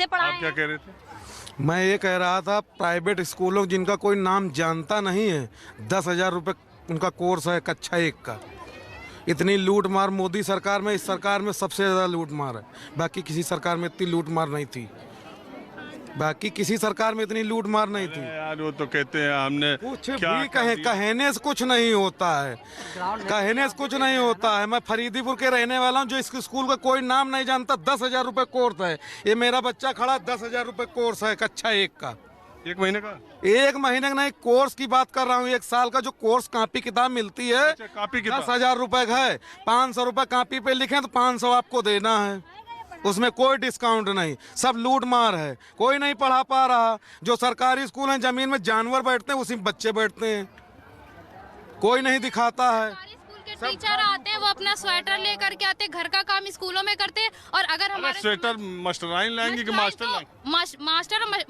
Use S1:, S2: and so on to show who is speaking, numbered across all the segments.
S1: से पढ़ाए
S2: आप क्या
S1: हैं।
S2: कह रहे थे?
S3: मैं ये कह रहा था प्राइवेट स्कूलों जिनका कोई नाम जानता नहीं है, 10,000 रुपये उनका कोर्स है कक्षा 1 का। इतनी लूट मार मोदी सरकार में, इस सरकार में सबसे ज़्यादा लूट मार है। बाकी किसी सरकार में इतनी लूट मार नहीं थी, बाकी किसी सरकार में इतनी लूट मार नहीं थी।
S2: यार वो तो कहते हैं हमने
S3: कुछ
S2: क्या
S3: भी
S2: कर दिया।
S3: कहने से कुछ नहीं होता है, कहने से कुछ नहीं होता है। मैं फरीदीपुर के रहने वाला हूँ, जो इस स्कूल का कोई नाम नहीं जानता। 10,000 रुपये कोर्स है। ये मेरा बच्चा खड़ा, 10,000 रुपये कोर्स है कक्षा 1 का।
S2: 1 महीने का?
S3: 1 महीने का नहीं, कोर्स की बात कर रहा हूँ। 1 साल का जो कोर्स कॉपी किताब मिलती है,
S2: अच्छा, कॉपी किताब
S3: 10,000 रुपये का है। 500 रुपये कॉपी पे लिखे तो 500 आपको देना है, उसमें कोई डिस्काउंट नहीं। सब लूट मार है, कोई नहीं पढ़ा पा रहा। जो सरकारी स्कूल हैं, जमीन में जानवर बैठते हैं, उसी में बच्चे बैठते हैं, कोई नहीं दिखाता है।
S1: स्कूल के टीचर आते हैं, वो अपना स्वेटर लेकर के आते हैं, घर का काम स्कूलों में करते हैं। और अगर हमारे
S2: स्वेटर मास्टराइन लाएंगे कि मास्टर लाएंगे?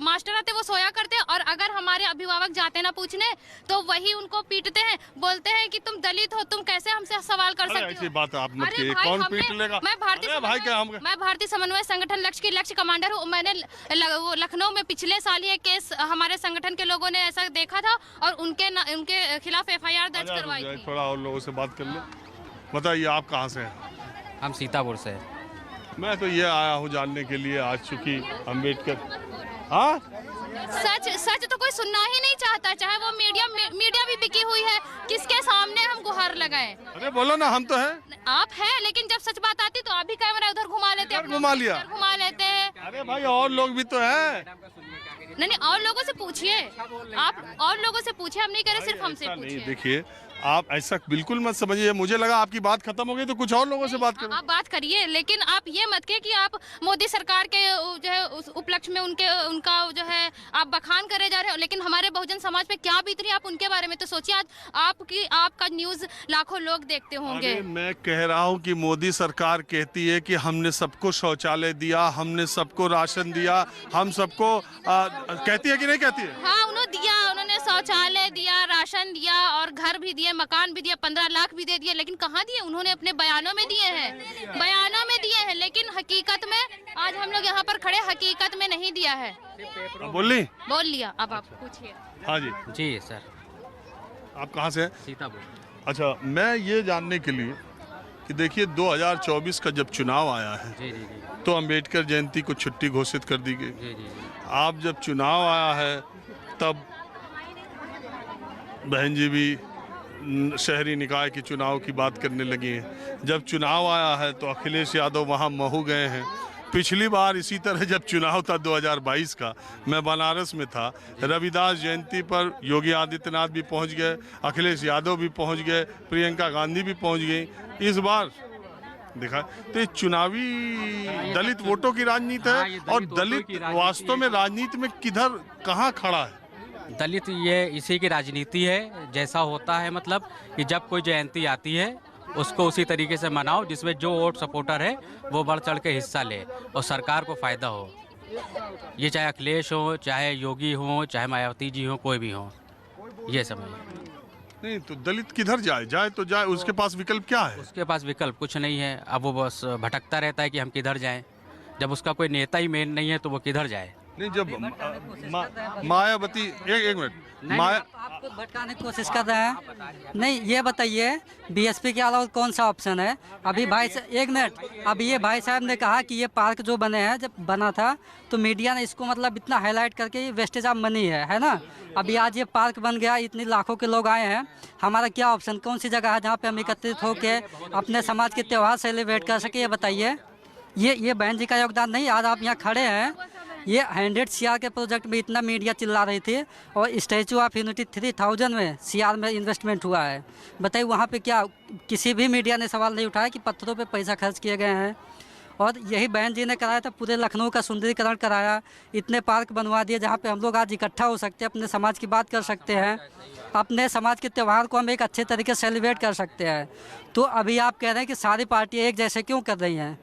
S1: मास्टर आते वो सोया करते हैं। और अगर हमारे अभिभावक जाते ना पूछने, तो वही उनको पीटते हैं, बोलते हैं कि तुम दलित हो, तुम कैसे हमसे सवाल कर सकते हो।
S2: ऐसी बात आप मत
S1: अरे
S2: कीजिए,
S1: भाई,
S2: कौन
S1: हमने-
S2: पीट लेगा?
S1: मैं भारतीय समन्वय संगठन लक्ष्य की लक्ष्य कमांडर हूँ। मैंने वो लखनऊ में पिछले साल ये केस हमारे संगठन के लोगों ने ऐसा देखा था और उनके खिलाफ FIR दर्ज करवाई थी।
S2: थोड़ा और लोगों से बात कर ले। बताइए आप कहाँ से हैं?
S4: हम सीतापुर से हैं।
S2: मैं तो ये आया हूँ जानने के लिए, आज चूंकि अम्बेडकर, हाँ
S1: सच तो कोई सुनना ही नहीं चाहता, चाहे वो मीडिया भी बिकी हुई है। किसके सामने हम गुहार लगाएं?
S2: अरे बोलो ना, हम तो हैं।
S1: आप हैं, लेकिन जब सच बात आती तो आप भी कैमरा उधर घुमा लेते हैं,
S2: घुमा लिया।
S1: घुमा लेते हैं।
S2: अरे भाई और लोग भी तो हैं।
S1: नहीं, और लोगों से पूछिए, आप और लोगों से पूछिए, हम नहीं कह रहे, सिर्फ हमसे
S2: नहीं,
S1: पूछिए।
S2: देखिए आप ऐसा बिल्कुल मत समझिए। मुझे लगा आपकी बात खत्म हो गई तो कुछ और लोगों से बात करो।
S1: आप बात करिए, लेकिन आप ये मत कहिए कि आप मोदी सरकार के जो है उस उपलक्ष्य में उनका जो है आप बखान करे जा रहे हो। लेकिन हमारे बहुजन समाज पे क्या बीत रही है, आप उनके बारे में तो सोचिए। आज आपका न्यूज लाखों लोग देखते होंगे।
S2: अरे मैं कह रहा हूँ कि मोदी सरकार कहती है कि हमने सबको शौचालय दिया, हमने सबको राशन दिया, हम सबको कहती है कि नहीं कहती है?
S1: हाँ, उन्होंने शौचालय दिया, राशन दिया और घर भी दिए, मकान भी दिया, 15 लाख भी दे दिए। लेकिन कहाँ दिए? उन्होंने अपने बयानों में दिए हैं, लेकिन हकीकत में आज हम लोग यहाँ पर खड़े, हकीकत में नहीं दिया है।
S2: बोल
S1: लिया। अब आप पूछिए।
S2: हाँ जी,
S4: जी सर,
S2: आप कहाँ से हैं?
S4: सीतापुर।
S2: अच्छा, मैं ये जानने के लिए कि देखिए 2024 का जब चुनाव आया है,
S4: जी जी जी
S2: तो अंबेडकर जयंती को छुट्टी घोषित कर दी गई।
S4: जी जी जी।
S2: आप जब चुनाव आया है तब बहन जी भी शहरी निकाय के चुनाव की बात करने लगी हैं। जब चुनाव आया है तो अखिलेश यादव वहाँ महू गए हैं। पिछली बार इसी तरह जब चुनाव था 2022 का, मैं बनारस में था, रविदास जयंती पर योगी आदित्यनाथ भी पहुंच गए, अखिलेश यादव भी पहुंच गए, प्रियंका गांधी भी पहुंच गई। इस बार देखा तो ये चुनावी दलित वोटों की राजनीति है। और दलित वास्तव में राजनीति में किधर कहाँ खड़ा है?
S4: दलित ये इसी की राजनीति है। जैसा होता है मतलब कि जब कोई जयंती आती है उसको उसी तरीके से मनाओ जिसमें जो वोट सपोर्टर है वो बढ़ चढ़ के हिस्सा ले और सरकार को फ़ायदा हो। ये चाहे अखिलेश हो, चाहे योगी हो, चाहे मायावती जी हो, कोई भी हो, ये समझिए।
S2: नहीं तो दलित किधर जाए तो जाए, उसके पास विकल्प क्या है?
S4: उसके पास विकल्प कुछ नहीं है। अब वो बस भटकता रहता है कि हम किधर जाएं। जब उसका कोई नेता ही मेन नहीं है तो वो किधर जाए?
S2: नहीं, जब मायावती एक मिनट
S5: आपको भटकाने की कोशिश कर रहे हैं। नहीं, ये बताइए BSP के अलावा कौन सा ऑप्शन है? अभी एक मिनट, अभी ये भाई साहब ने कहा कि ये पार्क जो बने हैं, जब बना था तो मीडिया ने इसको मतलब इतना हाईलाइट करके ये वेस्टेज ऑफ मनी है ना। अभी आज ये पार्क बन गया, इतने लाखों के लोग आए हैं, हमारा क्या ऑप्शन, कौन सी जगह है जहाँ पे हम एकत्रित होकर अपने समाज के त्यौहार सेलिब्रेट कर सके? ये बताइए। ये बहन जी का योगदान नहीं। आज आप यहाँ खड़े हैं, ये 100 CR के प्रोजेक्ट में इतना मीडिया चिल्ला रही थी और स्टैचू ऑफ यूनिटी 3000 में CR में इन्वेस्टमेंट हुआ है। बताइए वहाँ पे क्या किसी भी मीडिया ने सवाल नहीं उठाया कि पत्थरों पे पैसा खर्च किए गए हैं? और यही बहन जी ने कराया था, पूरे लखनऊ का सुंदरीकरण कराया, इतने पार्क बनवा दिए जहाँ पे हम लोग आज इकट्ठा हो सकते हैं, अपने समाज की बात कर सकते हैं, अपने समाज के त्यौहार को हम एक अच्छे तरीके से सेलिब्रेट कर सकते हैं। तो अभी आप कह रहे हैं कि सारी पार्टियाँ एक जैसे क्यों कर रही हैं?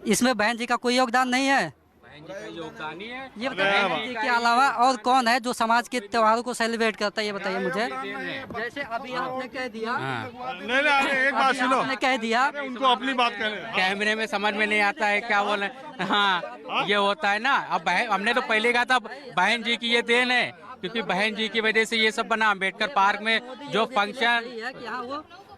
S5: इसमें बहन जी का कोई योगदान नहीं है?
S4: योगदान ही है।
S5: ये बताइए बहन जी के अलावा और कौन है जो समाज के त्योहारों को सेलिब्रेट करता है, ये बताइए मुझे। जैसे अभी आपने कह दिया,
S2: नहीं नहीं, एक बात सुनो,
S5: आपने कह दिया,
S2: उनको अपनी बात करें।
S4: कैमरे में समझ में नहीं आता है क्या बोले। हाँ, ये होता है ना। अब बहन, हमने तो पहले कहा था बहन जी की ये देन है, क्योंकि बहन जी की वजह से ये सब बना। अम्बेडकर पार्क में जो फंक्शन,
S5: है कि हाँ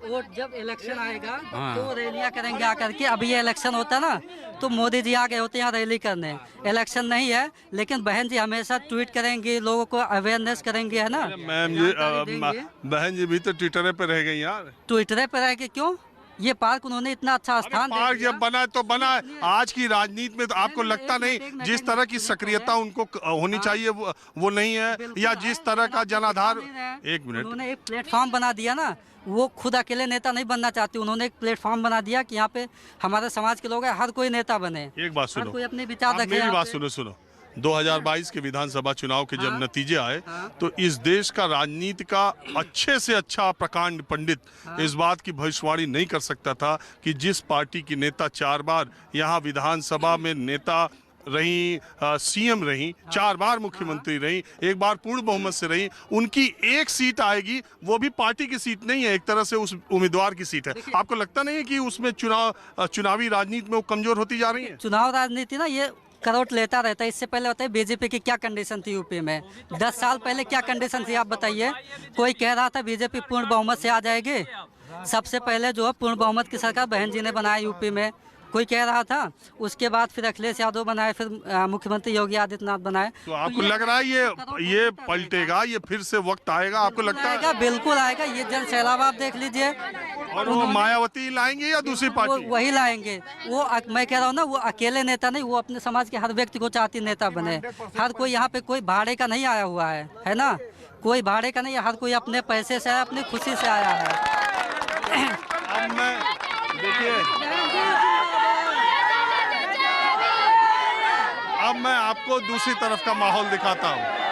S5: वो जब इलेक्शन आएगा तो रैलियां करेंगे आकर के। अभी ये इलेक्शन होता ना तो मोदी जी आ गए होते यहाँ रैली करने। इलेक्शन नहीं है, लेकिन बहन जी हमेशा ट्वीट करेंगे, लोगों को अवेयरनेस करेंगे, है ना।
S2: मैम जी, बहन जी भी तो ट्विटर पे रह गई यार।
S5: ट्विटर पे रह के क्यों? ये पार्क उन्होंने इतना अच्छा स्थान दे
S2: पार्क
S5: दिया।
S2: जब बना है तो बना है। आज की राजनीति में तो आपको लगता नहीं जिस तरह की सक्रियता उनको होनी चाहिए वो नहीं है, या जिस तरह का जनाधार। एक मिनट,
S5: उन्होंने एक प्लेटफॉर्म बना दिया ना, वो खुद अकेले नेता नहीं बनना चाहती, उन्होंने एक प्लेटफॉर्म बना दिया कि यहाँ पे हमारे समाज के लोग हैं, हर कोई नेता बने।
S2: एक बात
S5: हर
S2: सुनो,
S5: कोई अपने विचार
S2: आप
S5: रखे।
S2: मेरी
S5: यहाँ
S2: बात
S5: पे।
S2: सुनो। 2022 के विधानसभा चुनाव के जब नतीजे आए तो इस देश का राजनीति का अच्छे से अच्छा प्रकांड पंडित इस बात की भविष्यवाणी नहीं कर सकता था कि जिस पार्टी की नेता 4 बार यहाँ विधानसभा में नेता रही, सीएम रही, 4 बार मुख्यमंत्री रही, 1 बार पूर्ण बहुमत से रही, उनकी एक सीट आएगी, वो भी पार्टी की सीट नहीं है, एक तरह से उस उम्मीदवार की सीट है। आपको लगता नहीं है कि उसमें चुनावी राजनीति में वो कमजोर होती जा रही है?
S5: चुनाव राजनीति ना ये करोट लेता रहता है। इससे पहले बताइए बीजेपी की क्या कंडीशन थी यूपी में, 10 साल पहले क्या कंडीशन थी आप बताइए। कोई कह रहा था बीजेपी पूर्ण बहुमत से आ जाएगी। सबसे पहले जो है पूर्ण बहुमत की सरकार बहन जी ने बनाया यूपी में, कोई कह रहा था। उसके बाद फिर अखिलेश यादव बनाए, फिर मुख्यमंत्री योगी आदित्यनाथ बनाए।
S2: तो आपको लग रहा है ये पलटेगा, ये फिर से वक्त आएगा? आपको लगता है?
S5: आएगा, बिल्कुल आएगा। ये जन सैलाब आप देख लीजिए।
S2: और वो मायावती लाएंगे या दूसरी
S5: वो
S2: पार्टी?
S5: वही लाएंगे। वो मैं कह रहा हूँ ना, वो अकेले नेता नहीं, वो अपने समाज के हर व्यक्ति को चाहती नेता बने। हर कोई यहाँ पे कोई भाड़े का नहीं आया हुआ है ना। कोई भाड़े का नहीं है, हर कोई अपने पैसे से आया, अपनी खुशी से आया है।
S2: अब मैं देखिए, अब मैं आपको दूसरी तरफ का माहौल दिखाता हूँ।